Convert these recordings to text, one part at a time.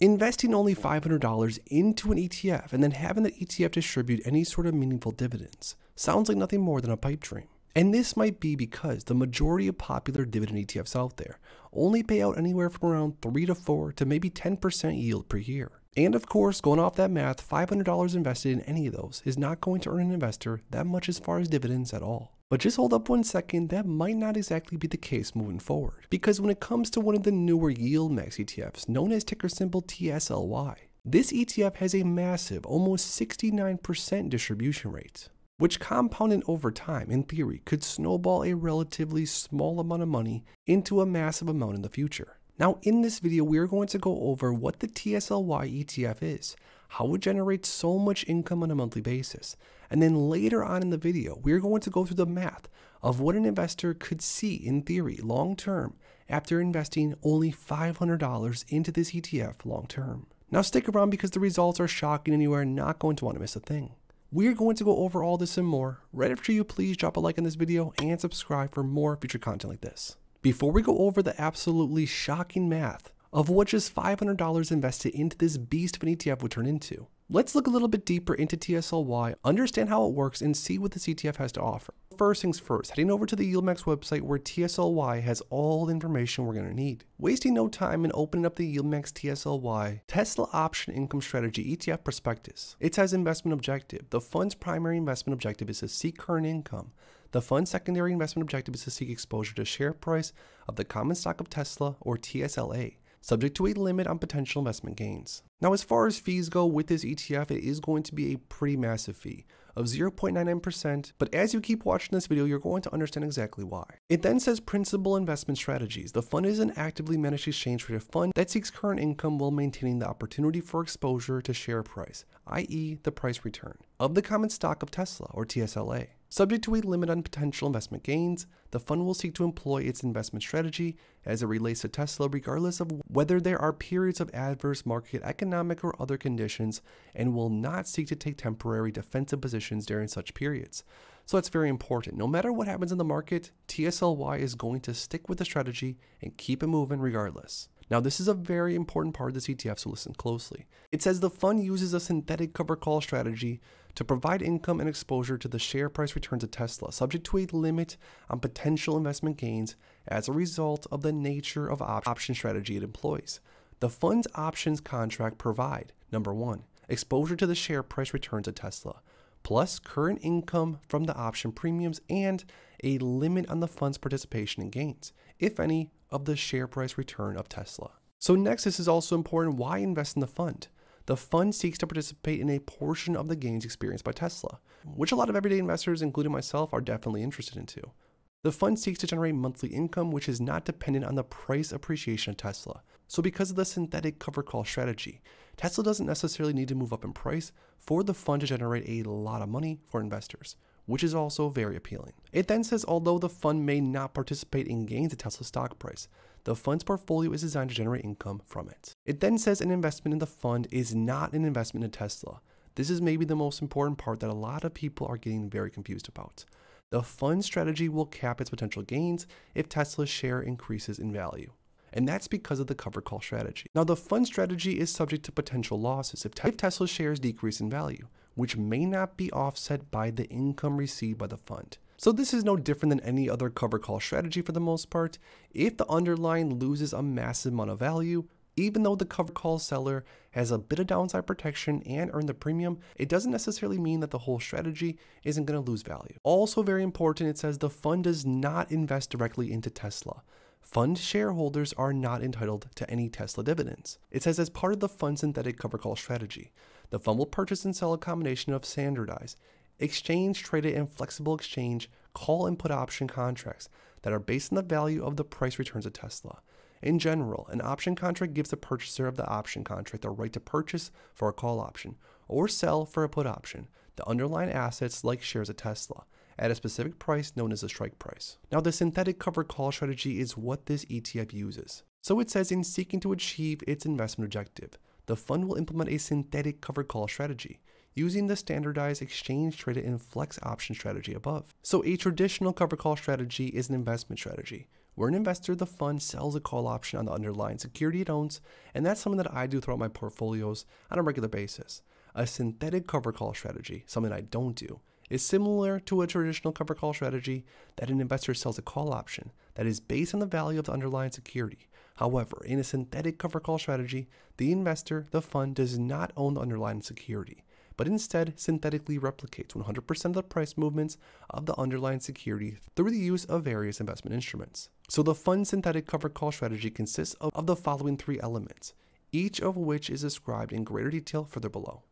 Investing only $500 into an ETF and then having that ETF distribute any sort of meaningful dividends sounds like nothing more than a pipe dream. And this might be because the majority of popular dividend ETFs out there only pay out anywhere from around 3 to 4 to maybe 10% yield per year. And of course, going off that math, $500 invested in any of those is not going to earn an investor that much as far as dividends at all. But just hold up one second, that might not exactly be the case moving forward. Because when it comes to one of the newer yield max ETFs, known as ticker symbol TSLY, this ETF has a massive, almost 69% distribution rate, which compounded over time, in theory, could snowball a relatively small amount of money into a massive amount in the future. Now in this video, we are going to go over what the TSLY ETF is, how it generates so much income on a monthly basis, and then later on in the video, we're going to go through the math of what an investor could see in theory long term after investing only $500 into this ETF long term. Now stick around because the results are shocking and you are not going to want to miss a thing. We're going to go over all this and more. Right after you, please drop a like on this video and subscribe for more future content like this. Before we go over the absolutely shocking math of what just $500 invested into this beast of an ETF would turn into, let's look a little bit deeper into TSLY, understand how it works, and see what this ETF has to offer. First things first, heading over to the YieldMax website where TSLY has all the information we're going to need. Wasting no time and opening up the YieldMax TSLY Tesla Option Income Strategy ETF prospectus. It says investment objective. The fund's primary investment objective is to seek current income. The fund's secondary investment objective is to seek exposure to share price of the common stock of Tesla, or TSLA, subject to a limit on potential investment gains. Now, as far as fees go with this ETF, it is going to be a pretty massive fee of 0.99%, but as you keep watching this video, you're going to understand exactly why. It then says principal investment strategies. The fund is an actively managed exchange traded fund that seeks current income while maintaining the opportunity for exposure to share price, i.e. the price return, of the common stock of Tesla, or TSLA. Subject to a limit on potential investment gains, the fund will seek to employ its investment strategy as it relates to Tesla regardless of whether there are periods of adverse market, economic, or other conditions, and will not seek to take temporary defensive positions during such periods. So that's very important. No matter what happens in the market, TSLY is going to stick with the strategy and keep it moving regardless. Now, this is a very important part of this ETF, so listen closely. It says the fund uses a synthetic cover call strategy to provide income and exposure to the share price returns of Tesla, subject to a limit on potential investment gains as a result of the nature of option strategy it employs. The fund's options contract provide, number 1, exposure to the share price returns of Tesla, plus current income from the option premiums and a limit on the fund's participation in gains, if any, of the share price return of Tesla. So next, this is also important. Why invest in the fund? The fund seeks to participate in a portion of the gains experienced by Tesla, which a lot of everyday investors, including myself, are definitely interested into. The fund seeks to generate monthly income, which is not dependent on the price appreciation of Tesla. So because of the synthetic cover call strategy, Tesla doesn't necessarily need to move up in price for the fund to generate a lot of money for investors, which is also very appealing. It then says although the fund may not participate in gains at Tesla's stock price, the fund's portfolio is designed to generate income from it. It then says an investment in the fund is not an investment in Tesla. This is maybe the most important part that a lot of people are getting very confused about. The fund strategy will cap its potential gains if Tesla's share increases in value. And that's because of the cover call strategy. Now, the fund strategy is subject to potential losses if Tesla's shares decrease in value, which may not be offset by the income received by the fund. So this is no different than any other cover call strategy for the most part. If the underlying loses a massive amount of value, even though the cover call seller has a bit of downside protection and earned the premium, it doesn't necessarily mean that the whole strategy isn't going to lose value. Also very important, it says the fund does not invest directly into Tesla. Fund shareholders are not entitled to any Tesla dividends. It says as part of the fund's synthetic cover call strategy, the fund will purchase and sell a combination of standardized, exchange-traded, and flexible exchange call and put option contracts that are based on the value of the price returns of Tesla. In general, an option contract gives the purchaser of the option contract the right to purchase for a call option or sell for a put option the underlying assets like shares of Tesla at a specific price known as a strike price. Now, the synthetic cover call strategy is what this ETF uses. So it says in seeking to achieve its investment objective, the fund will implement a synthetic cover call strategy using the standardized exchange traded and flex option strategy above. So a traditional cover call strategy is an investment strategy where an investor, the fund, sells a call option on the underlying security it owns, and that's something that I do throughout my portfolios on a regular basis. A synthetic cover call strategy, something I don't do, is similar to a traditional cover call strategy that an investor sells a call option that is based on the value of the underlying security. However, in a synthetic cover call strategy, the investor, the fund, does not own the underlying security, but instead synthetically replicates 100% of the price movements of the underlying security through the use of various investment instruments. So the fund synthetic cover call strategy consists of the following three elements, each of which is described in greater detail further below.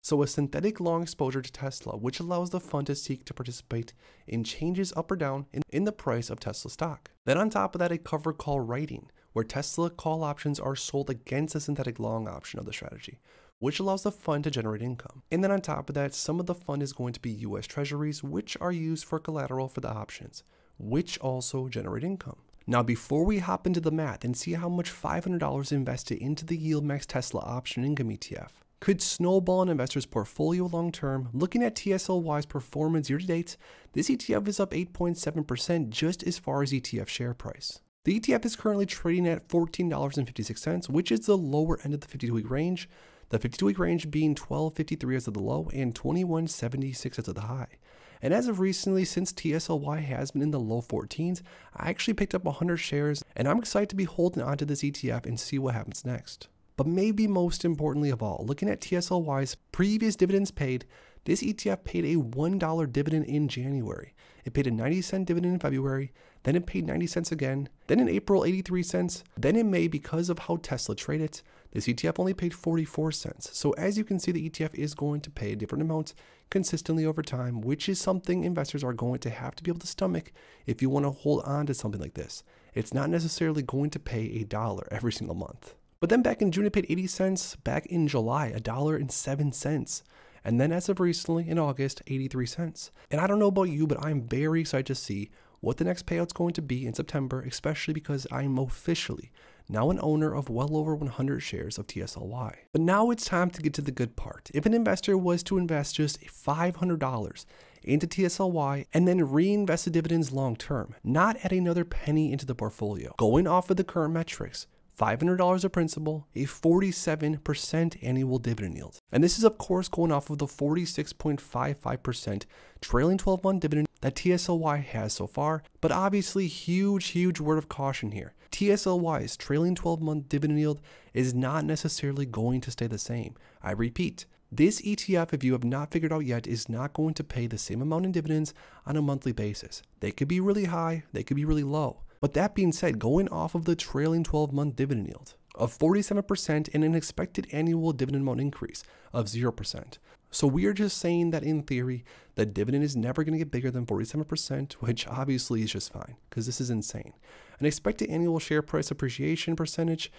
So a synthetic long exposure to Tesla, which allows the fund to seek to participate in changes up or down in the price of Tesla stock. Then on top of that, a cover call writing, where Tesla call options are sold against the synthetic long option of the strategy, which allows the fund to generate income. And then on top of that, some of the fund is going to be US Treasuries, which are used for collateral for the options, which also generate income. Now, before we hop into the math and see how much $500 invested into the Yield Max Tesla Option Income ETF could snowball an investor's portfolio long term, looking at TSLY's performance year to date, this ETF is up 8.7% just as far as ETF share price. The ETF is currently trading at $14.56, which is the lower end of the 52-week range, the 52-week range being $12.53 as of the low and $21.76 as of the high. And as of recently, since TSLY has been in the low 14s, I actually picked up 100 shares, and I'm excited to be holding onto this ETF and see what happens next. But maybe most importantly of all, looking at TSLY's previous dividends paid, this ETF paid a $1 dividend in January. It paid a 90-cent dividend in February, then it paid 90 cents again, then in April 83 cents, then in May, because of how Tesla traded, this ETF only paid 44 cents. So as you can see, the ETF is going to pay different amounts consistently over time, which is something investors are going to have to be able to stomach if you want to hold on to something like this. It's not necessarily going to pay $1 every single month. But then back in June, it paid 80 cents. Back in July, $1.07. And then as of recently, in August, 83 cents. And I don't know about you, but I'm very excited to see what the next payout's going to be in September, especially because I'm officially now an owner of well over 100 shares of TSLY. But now it's time to get to the good part. If an investor was to invest just $500 into TSLY and then reinvest the dividends long term, not add another penny into the portfolio, going off of the current metrics, $500 of principal, a 47% annual dividend yield. And this is of course going off of the 46.55% trailing 12-month dividend that TSLY has so far, but obviously huge word of caution here. TSLY's trailing 12-month dividend yield is not necessarily going to stay the same. I repeat, this ETF, if you have not figured out yet, is not going to pay the same amount in dividends on a monthly basis. They could be really high, they could be really low. But that being said, going off of the trailing 12-month dividend yield of 47% and an expected annual dividend amount increase of 0%. So we are just saying that in theory, the dividend is never going to get bigger than 47%, which obviously is just fine because this is insane. An expected annual share price appreciation percentage,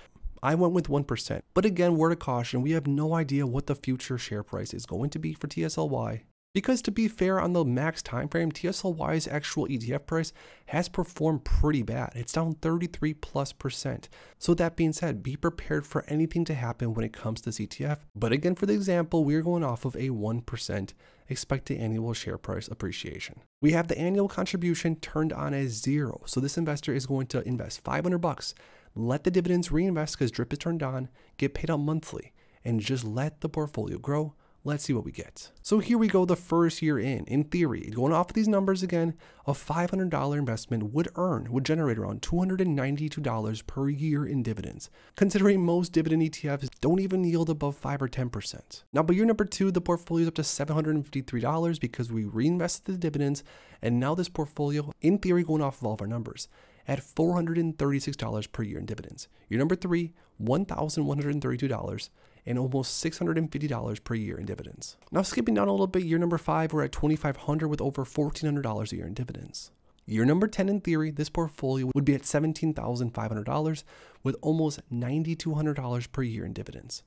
I went with 1%. But again, word of caution, we have no idea what the future share price is going to be for TSLY. Because to be fair, on the max time frame, TSLY's actual ETF price has performed pretty bad. It's down 33+%. So that being said, be prepared for anything to happen when it comes to this ETF. But again, for the example, we're going off of a 1% expected annual share price appreciation. We have the annual contribution turned on as 0. So this investor is going to invest $500, let the dividends reinvest because DRIP is turned on, get paid out monthly, and just let the portfolio grow. Let's see what we get. So here we go, the first year in. In theory, going off of these numbers again, a $500 investment would generate around $292 per year in dividends, considering most dividend ETFs don't even yield above 5 or 10%. Now, by year number 2, the portfolio is up to $753 because we reinvested the dividends, and now this portfolio, in theory, going off of all of our numbers, at $436 per year in dividends. Year number 3, $1,132. And almost $650 per year in dividends. Now skipping down a little bit, year number 5, we're at $2,500 with over $1,400 a year in dividends. Year number 10, in theory, this portfolio would be at $17,500 with almost $9,200 per year in dividends.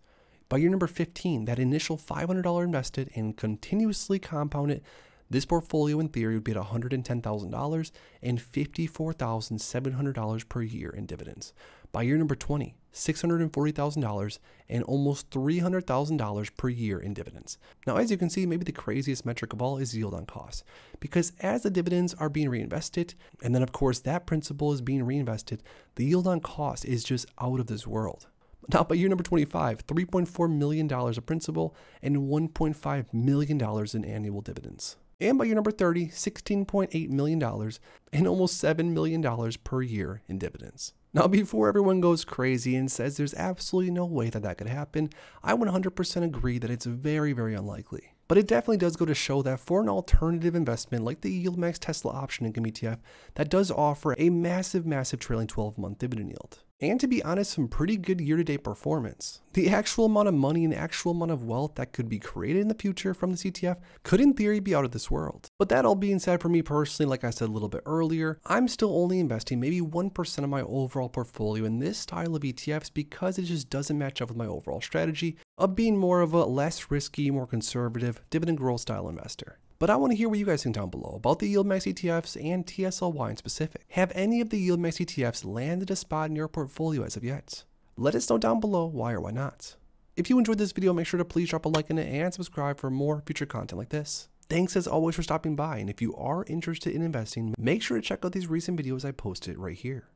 By year number 15, that initial $500 invested and continuously compounded, this portfolio in theory would be at $110,000 and $54,700 per year in dividends. By year number 20, $640,000 and almost $300,000 per year in dividends. Now, as you can see, maybe the craziest metric of all is yield on cost, because as the dividends are being reinvested, and then of course that principal is being reinvested, the yield on cost is just out of this world. Now, by year number 25, $3.4 million of principal and $1.5 million in annual dividends. And by year number 30, $16.8 million and almost $7 million per year in dividends. Now, before everyone goes crazy and says there's absolutely no way that that could happen, I 100% agree that it's very, very unlikely. But it definitely does go to show that for an alternative investment like the YieldMax Tesla option income ETF, that does offer a massive, massive trailing 12-month dividend yield. And to be honest, some pretty good year-to-date performance. The actual amount of money and actual amount of wealth that could be created in the future from this ETF could in theory be out of this world. But that all being said, for me personally, like I said a little bit earlier, I'm still only investing maybe 1% of my overall portfolio in this style of ETFs because it just doesn't match up with my overall strategy of being more of a less risky, more conservative, dividend growth style investor. But I want to hear what you guys think down below about the YieldMax ETFs and TSLY in specific. Have any of the YieldMax ETFs landed a spot in your portfolio as of yet? Let us know down below why or why not. If you enjoyed this video, make sure to please drop a like in it and subscribe for more future content like this. Thanks as always for stopping by, and if you are interested in investing, make sure to check out these recent videos I posted right here.